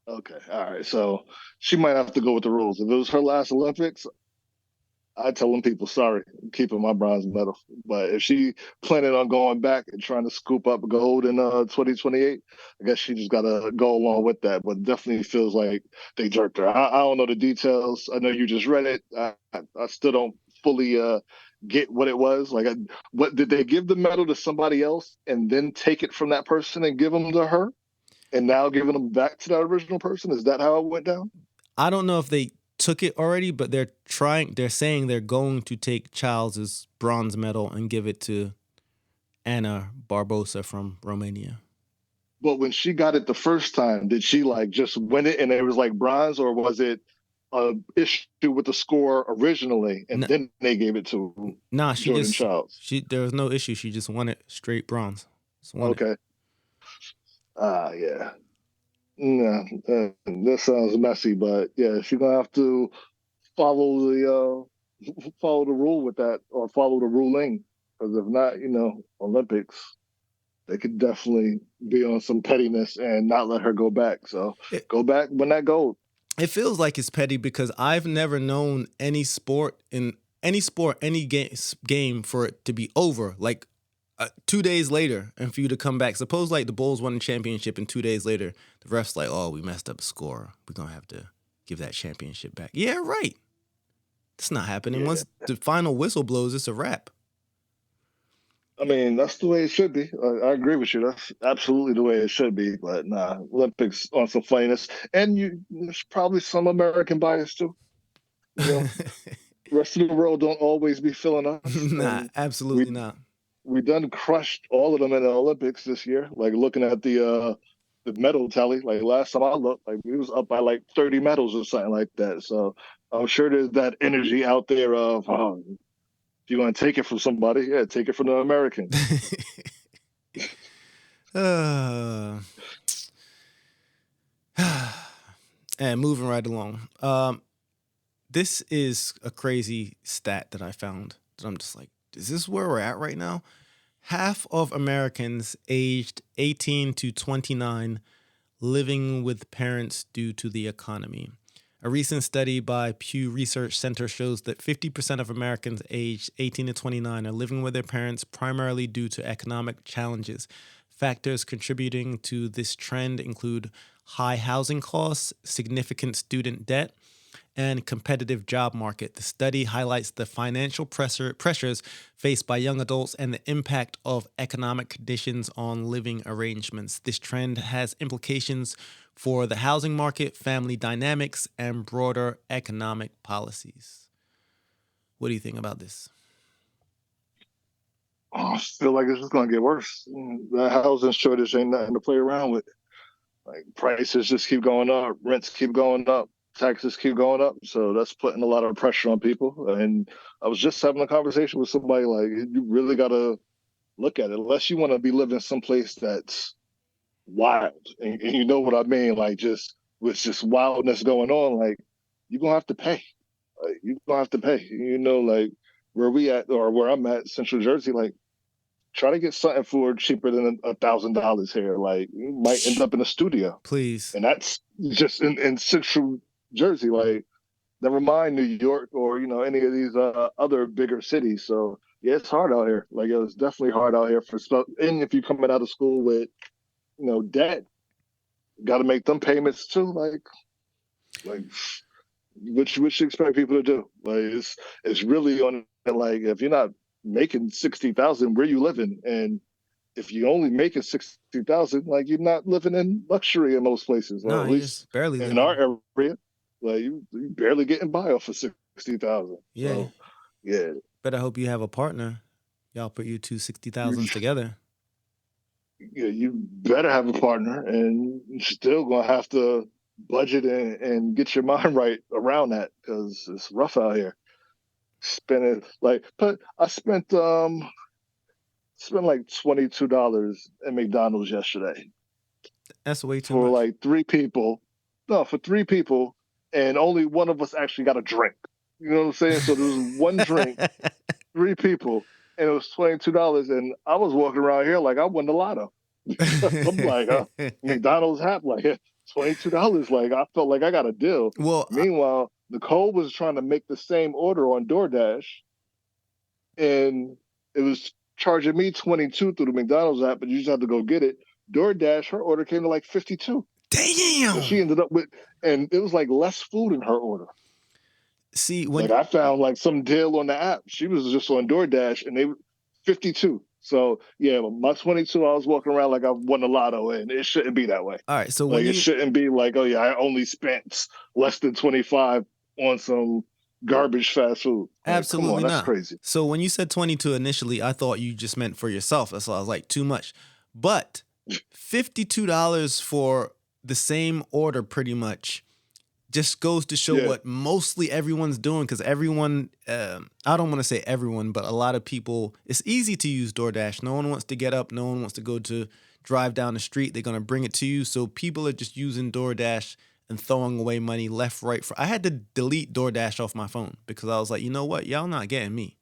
Okay, all right. So she might have to go with the rules. If it was her last Olympics, I'd tell them people, sorry, I'm keeping my bronze medal. But if she planning on going back and trying to scoop up gold in 2028, I guess she just got to go along with that. But it definitely feels like they jerked her. I don't know the details. I know you just read it. I still don't fully get what it was. Like, what did they give the medal to somebody else and then take it from that person and give them to her? And now giving them back to that original person? Is that how it went down? I don't know if they took it already, but they're saying they're going to take Chiles's bronze medal and give it to Ana Barbosa from Romania. But when she got it the first time, did she like just win it and it was like bronze, or was it an issue with the score originally and then they gave it to Jordan Chiles? There was no issue. She just won it straight bronze. Okay. Yeah. Yeah, that sounds messy, but yeah, she's gonna have to follow the rule with that, or follow the ruling, because if not, Olympics, they could definitely be on some pettiness and not let her go back. So go back, win that gold. It feels like it's petty because I've never known any game for it to be over. Like 2 days later, and for you to come back. Suppose like the Bulls won the championship, and 2 days later, the ref's like, "Oh, we messed up the score. We're gonna have to give that championship back." Yeah, right. It's not happening. Yeah. Once the final whistle blows, it's a wrap. I mean, that's the way it should be. I agree with you. That's absolutely the way it should be. But nah, Olympics on some funniness, and there's probably some American bias too. The rest of the world don't always be feeling us. Nah, absolutely not. We done crushed all of them in the Olympics this year. Like, looking at the medal tally, like last time I looked, like we was up by like 30 medals or something like that. So I'm sure there's that energy out there of, if you're going to take it from somebody, yeah, take it from the Americans. And moving right along. This is a crazy stat that I found that I'm just like, is this where we're at right now? Half of Americans aged 18 to 29 living with parents due to the economy. A recent study by Pew Research Center shows that 50% of Americans aged 18 to 29 are living with their parents primarily due to economic challenges. Factors contributing to this trend include high housing costs, significant student debt, and competitive job market. The study highlights the financial pressures faced by young adults and the impact of economic conditions on living arrangements. This trend has implications for the housing market, family dynamics, and broader economic policies. What do you think about this? I feel like it's just gonna get worse. The housing shortage ain't nothing to play around with. Like prices just keep going up, rents keep going up, taxes keep going up. So that's putting a lot of pressure on people. And I was just having a conversation with somebody like, you really gotta look at it. Unless you want to be living someplace that's wild, and you know what I mean, like just with just wildness going on, like you're gonna have to pay. Like you're gonna have to pay. You know, like where we at or where I'm at, Central Jersey, like try to get something for cheaper than $1,000 here. Like you might end up in a studio. Please. And that's just in Central Jersey. Like never mind New York or any of these other bigger cities. So yeah, it's hard out here. Like it's definitely hard out here for stuff. And if you're coming out of school with debt, got to make them payments too. Like what you expect people to do? Like it's really on like if you're not making 60,000, where you living? And if you only making 60,000, like you're not living in luxury in most places. No, At you're least just barely in living. our area, like you barely getting by off of 60,000. Yeah. So, yeah. Better hope you have a partner. Y'all put you two 60,000s together. Yeah, you better have a partner, and you're still gonna have to budget and get your mind right around that because it's rough out here. Spending but I spent like $22 at McDonald's yesterday. That's way too for much. like 3 people. No, for 3 people, and only one of us actually got a drink. You know what I'm saying? So there was one drink, 3 people, and it was $22. And I was walking around here like I won the lotto. I'm like, McDonald's hat like $22. Like I felt like I got a deal. Well, meanwhile, Nicole was trying to make the same order on DoorDash, and it was charging me 22 through the McDonald's app, but you just had to go get it. DoorDash, her order came to like 52. Damn. So she ended up with, and it was like less food in her order. See, when I found like some deal on the app. She was just on DoorDash, and they were 52. So yeah, my 22, I was walking around like I won the lotto, and it shouldn't be that way. All right, so it shouldn't be like, oh yeah, I only spent less than 25 on some garbage fast food. Like, absolutely come on, not. That's crazy. So when you said 22 initially, I thought you just meant for yourself. That's why I was like, too much. But $52 for the same order pretty much just goes to show what mostly everyone's doing, because everyone, I don't want to say everyone, but a lot of people, it's easy to use DoorDash. No one wants to get up. No one wants to go to drive down the street. They're going to bring it to you. So people are just using DoorDash and throwing away money left, right. I had to delete DoorDash off my phone because I was like, you know what? Y'all not getting me.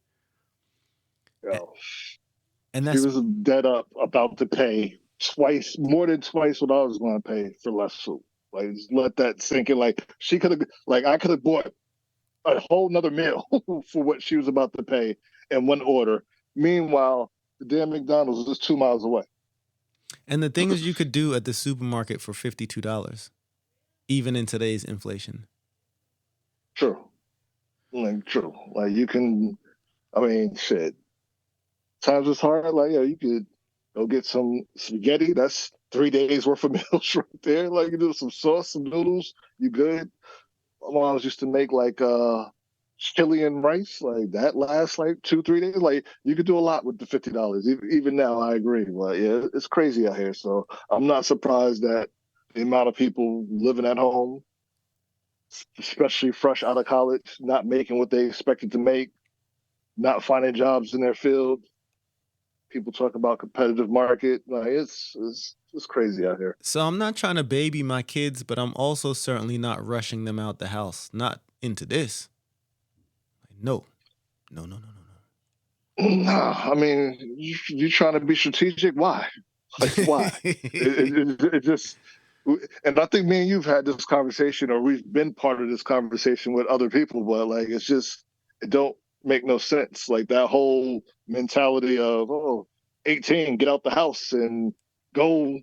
Yo. And that's, she was dead up about to pay more than twice what I was going to pay for less food. Like, just let that sink in. Like, she could have, like, I could have bought a whole nother meal for what she was about to pay in one order. Meanwhile, the damn McDonald's is 2 miles away. And the things you could do at the supermarket for $52, even in today's inflation. True. True. Like, you can, I mean, shit. Times is hard. Like, you could go get some spaghetti. That's 3 days worth of meals right there. Like, you do some sauce, some noodles, you good. My mom used to make like chili and rice. Like that lasts like 2-3 days. Like you could do a lot with the $50. Even now, I agree. But yeah, it's crazy out here. So I'm not surprised that the amount of people living at home, especially fresh out of college, not making what they expected to make, not finding jobs in their field. People talk about competitive market. Like it's crazy out here. So I'm not trying to baby my kids, but I'm also certainly not rushing them out the house. Not into this. No. No, no, no, no, no. Nah, I mean, you trying to be strategic? Why? Like, why? It just, and I think me and you've had this conversation, or we've been part of this conversation with other people, but like, it's just, it don't make no sense. Like that whole mentality of, oh, 18, get out the house and go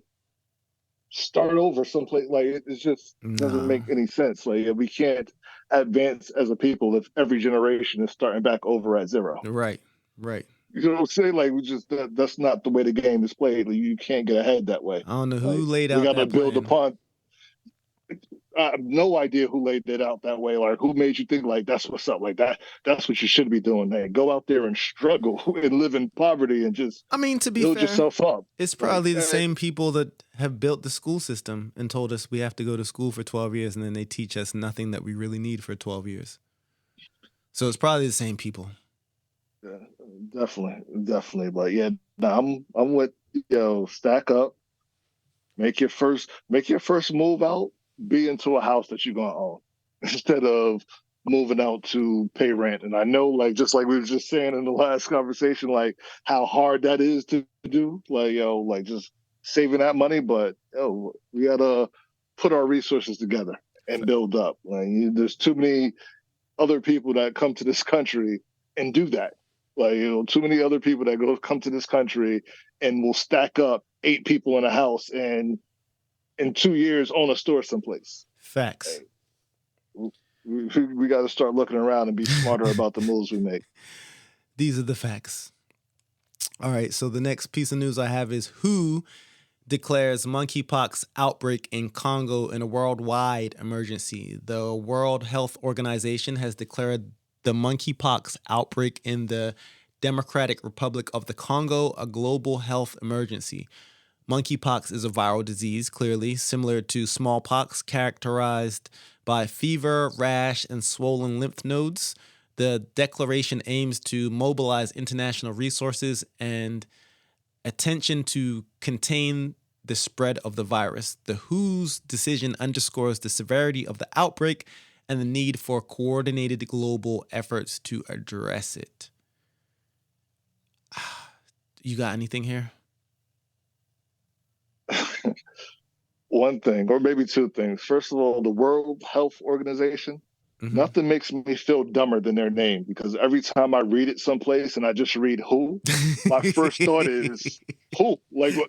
start over someplace. Like, it just doesn't No. make any sense. Like, we can't advance as a people if every generation is starting back over at zero. Right, right. You know what I'm saying? Like, we just that's not the way the game is played. Like, you can't get ahead that way. I don't know who Like, laid we out got to that build plan. upon. I have no idea who laid it out that way. Like, who made you think like that's what's up? Like that. That's what you should be doing. Man, go out there and struggle and live in poverty and just I mean, to be build fair, yourself up. it's Like, probably the same people that have built the school system and told us we have to go to school for 12 years and then they teach us nothing that we really need for 12 years. So it's probably the same people. Yeah, definitely. But yeah, nah, I'm with stack up, make your first move out, be into a house that you're gonna own instead of moving out to pay rent. And I know, like, just like we were just saying in the last conversation, like how hard that is to do. Like, like just saving that money, but we gotta put our resources together and build up. Like, there's too many other people that come to this country and do that. Like, too many other people that come to this country and will stack up 8 people in a house and in 2 years own a store someplace. Facts. We got to start looking around and be smarter about the moves we make. These are the facts. All right, so the next piece of news I have is WHO declares monkeypox outbreak in Congo in a worldwide emergency. The World Health Organization has declared the monkeypox outbreak in the Democratic Republic of the Congo a global health emergency. Monkeypox is a viral disease, clearly similar to smallpox, characterized by fever, rash, and swollen lymph nodes. The declaration aims to mobilize international resources and attention to contain the spread of the virus. The WHO's decision underscores the severity of the outbreak and the need for coordinated global efforts to address it. You got anything here? One thing, or maybe two things. First of all, the World Health Organization, nothing makes me feel dumber than their name, because every time I read it someplace and I just read WHO, my first thought is who? Like what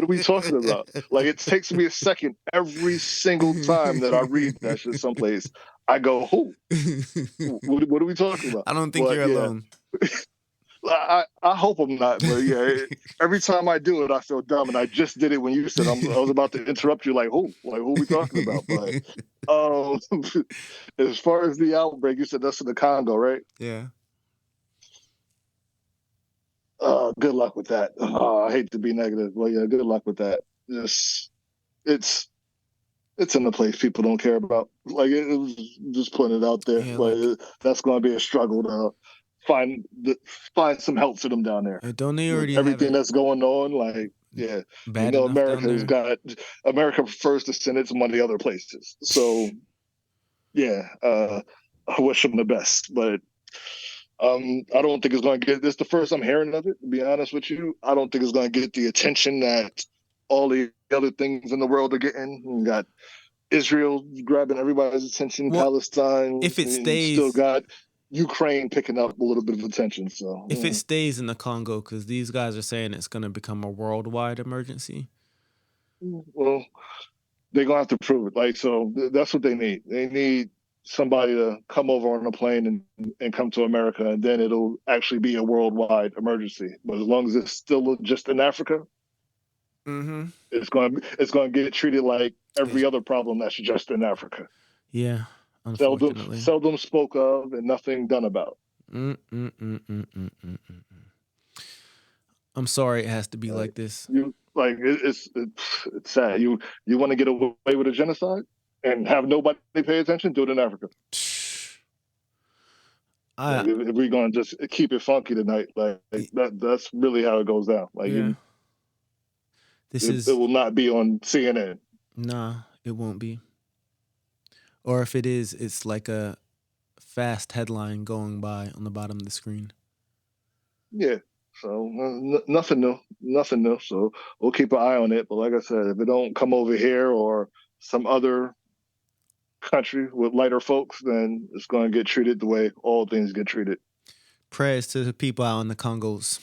are we talking about? Like, it takes me a second every single time that I read that shit someplace. I go, who? What are we talking about? I don't think you're alone. I hope I'm not, but yeah, every time I do it, I feel dumb, and I just did it when you said I was about to interrupt you. Like, who? Like, who are we talking about? But as far as the outbreak, you said that's in the Congo, right? Yeah. Good luck with that. I hate to be negative, but yeah, good luck with that. It's in a place people don't care about. Like, it was just putting it out there. Yeah, like that's going to be a struggle to find some help for them down there. Don't they already everything have it that's going on? Like, yeah, bad enough America prefers to send it to one of the other places. So, yeah, I wish them the best, but I don't think it's going to get. This is the first I'm hearing of it. To be honest with you, I don't think it's going to get the attention that all the other things in the world are getting. You got Israel grabbing everybody's attention, Palestine. If it stays, still got Ukraine picking up a little bit of attention. So if it stays in the Congo, because these guys are saying it's going to become a worldwide emergency. Well, they're going to have to prove it. Like, so that's what they need. They need somebody to come over on a plane and come to America, and then it'll actually be a worldwide emergency. But as long as it's still just in Africa, it's going to get treated like every other problem that's just in Africa. Yeah, unfortunately. Seldom spoke of and nothing done about. I'm sorry it has to be like this. It's sad. You want to get away with a genocide and have nobody pay attention? Do it in Africa. I Like if we're gonna just keep it funky tonight, like that's really how it goes down. Like yeah. This it is will not be on CNN. nah. It won't be. Or if it is, it's like a fast headline going by on the bottom of the screen. Yeah. So nothing new, nothing new. So we'll keep an eye on it. But like I said, if it don't come over here or some other country with lighter folks, then it's going to get treated the way all things get treated. Prayers to the people out in the Congos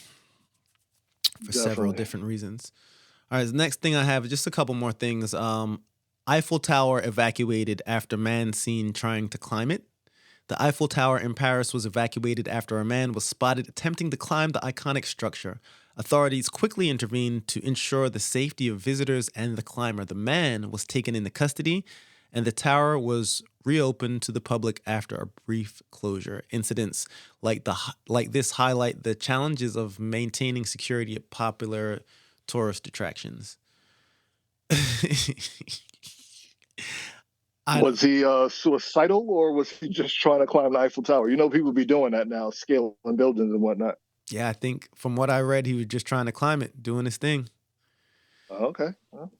for several Definitely. different reasons. All right, the next thing I have is just a couple more things. Eiffel Tower evacuated after man seen trying to climb it. The Eiffel Tower in Paris was evacuated after a man was spotted attempting to climb the iconic structure. Authorities quickly intervened to ensure the safety of visitors and the climber. The man was taken into custody, and the tower was reopened to the public after a brief closure. Incidents like this highlight the challenges of maintaining security at popular tourist attractions. Was he suicidal or was he just trying to climb the Eiffel Tower? You know, people be doing that now, scaling buildings and whatnot. Yeah, I think from what I read, he was just trying to climb it, doing his thing. Okay. Well,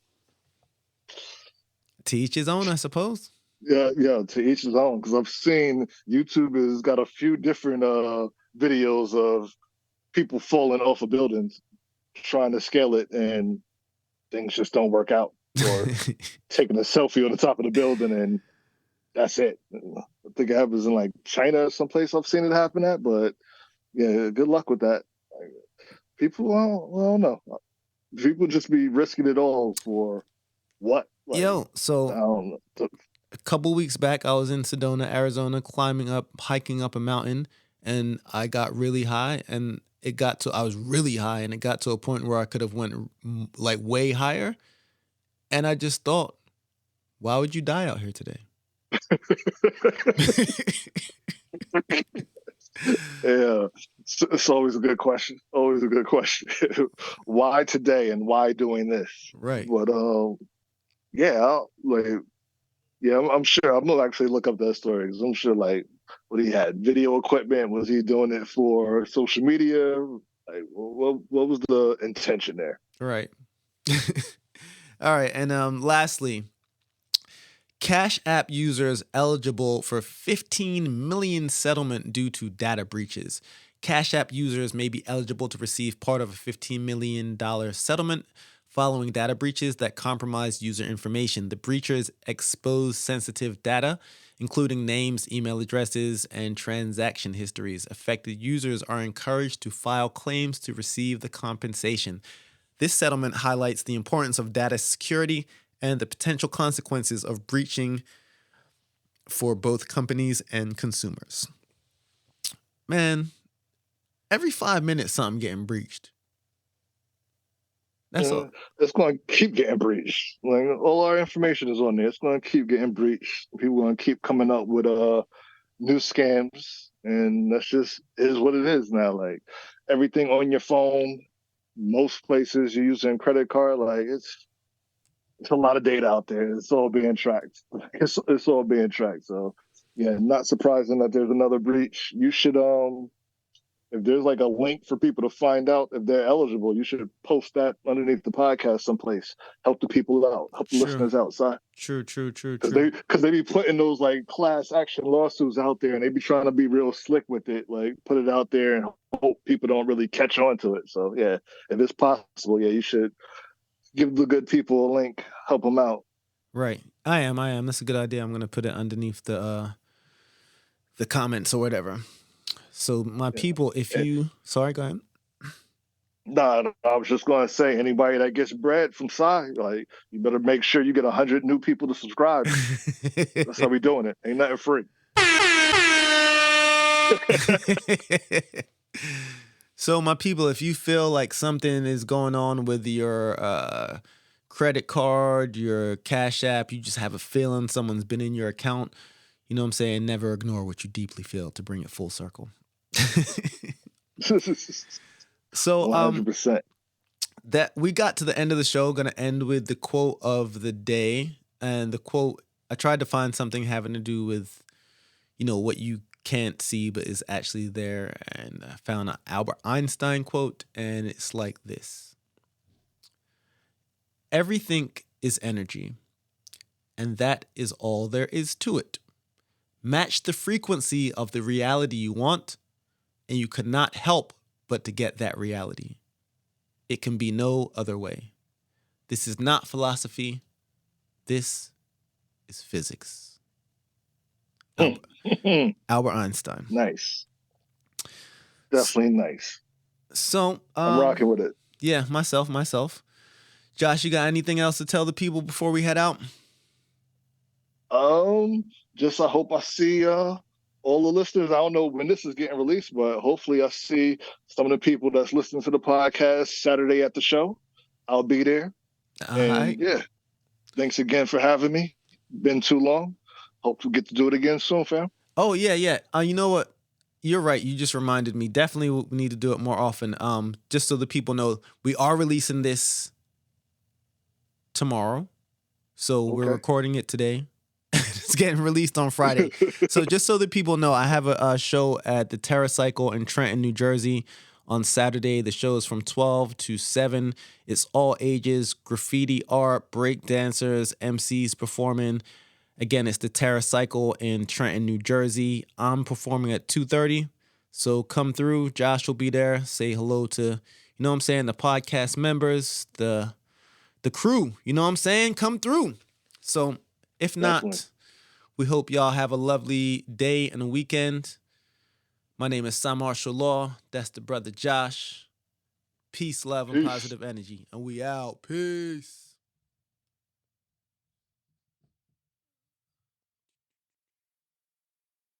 To each his own, I suppose. yeah, to each his own. Because I've seen YouTube has got a few different videos of people falling off of buildings trying to scale it, and things just don't work out. Or taking a selfie on the top of the building, and that's it. I think it happens in like China or someplace I've seen it happen at. But yeah, good luck with that. People, I don't know. People just be risking it all for what? Like, Yo, I so don't know. a couple weeks back, I was in Sedona, Arizona, hiking up a mountain, and I got really high, and I was really high, and it got to a point where I could have went like way higher, and I just thought, why would you die out here today? Yeah, it's always a good question. Always a good question. Why today and why doing this? Right. But yeah, like yeah, I'm sure. I'm gonna actually look up that story because I'm sure like what he had video equipment. Was he doing it for social media? Like, what was the intention there? Right. All right, and lastly, Cash App users eligible for 15 million settlement due to data breaches. Cash App users may be eligible to receive part of a $15 million settlement following data breaches that compromise user information. The breachers exposed sensitive data, including names, email addresses, and transaction histories. Affected users are encouraged to file claims to receive the compensation. This settlement highlights the importance of data security and the potential consequences of breaching for both companies and consumers. Man, every 5 minutes something getting breached. That's all. It's going to keep getting breached. Like all our information is on there. It's going to keep getting breached. People are going to keep coming up with new scams, and that's just is what it is now. Like everything on your phone, most places you're using credit card. Like it's a lot of data out there. It's all being tracked. It's all being tracked. So yeah, not surprising that there's another breach. You should if there's like a link for people to find out if they're eligible, you should post that underneath the podcast someplace. Help the people out. Help the listeners outside. True. Because they be putting those like class action lawsuits out there, and they be trying to be real slick with it, like put it out there and hope people don't really catch on to it. So yeah, if it's possible, yeah, you should give the good people a link, help them out. Right. I am. That's a good idea. I'm going to put it underneath the comments or whatever. So my people, if you... Sorry, go ahead. Nah, I was just going to say, anybody that gets bread from Psy, like, you better make sure you get 100 new people to subscribe. That's how we doing it. Ain't nothing free. So my people, if you feel like something is going on with your credit card, your Cash App, you just have a feeling someone's been in your account, you know what I'm saying? Never ignore what you deeply feel to bring it full circle. So 100%. That we got to the end of the show, going to end with the quote of the day. And the quote, I tried to find something having to do with, what you can't see but is actually there. And I found an Albert Einstein quote, and it's like this: everything is energy, and that is all there is to it. Match the frequency of the reality you want, and you could not help but to get that reality. It can be no other way. This is not philosophy. This is physics. Albert Einstein. Nice. Definitely nice. So I'm rocking with it. Yeah, myself. Josh, you got anything else to tell the people before we head out? Just I hope I see all the listeners. I don't know when this is getting released, but hopefully I see some of the people that's listening to the podcast Saturday at the show. I'll be there. And yeah, thanks again for having me. Been too long. Hope we get to do it again soon, fam. Oh, yeah. You know what? You're right. You just reminded me. Definitely we need to do it more often. Just so the people know, we are releasing this tomorrow. So we're recording it today. It's getting released on Friday. So just so that people know, I have a show at the TerraCycle in Trenton, New Jersey on Saturday. The show is from 12 to 7. It's all ages, graffiti art, break dancers, MCs performing. Again, it's the TerraCycle in Trenton, New Jersey. I'm performing at 2:30. So come through. Josh will be there. Say hello to, you know what I'm saying, the podcast members, the crew. You know what I'm saying? Come through. So if not, we hope y'all have a lovely day and a weekend. My name is Cymarshall Law. That's the brother Josh. Peace, love, and positive energy. And we out. Peace.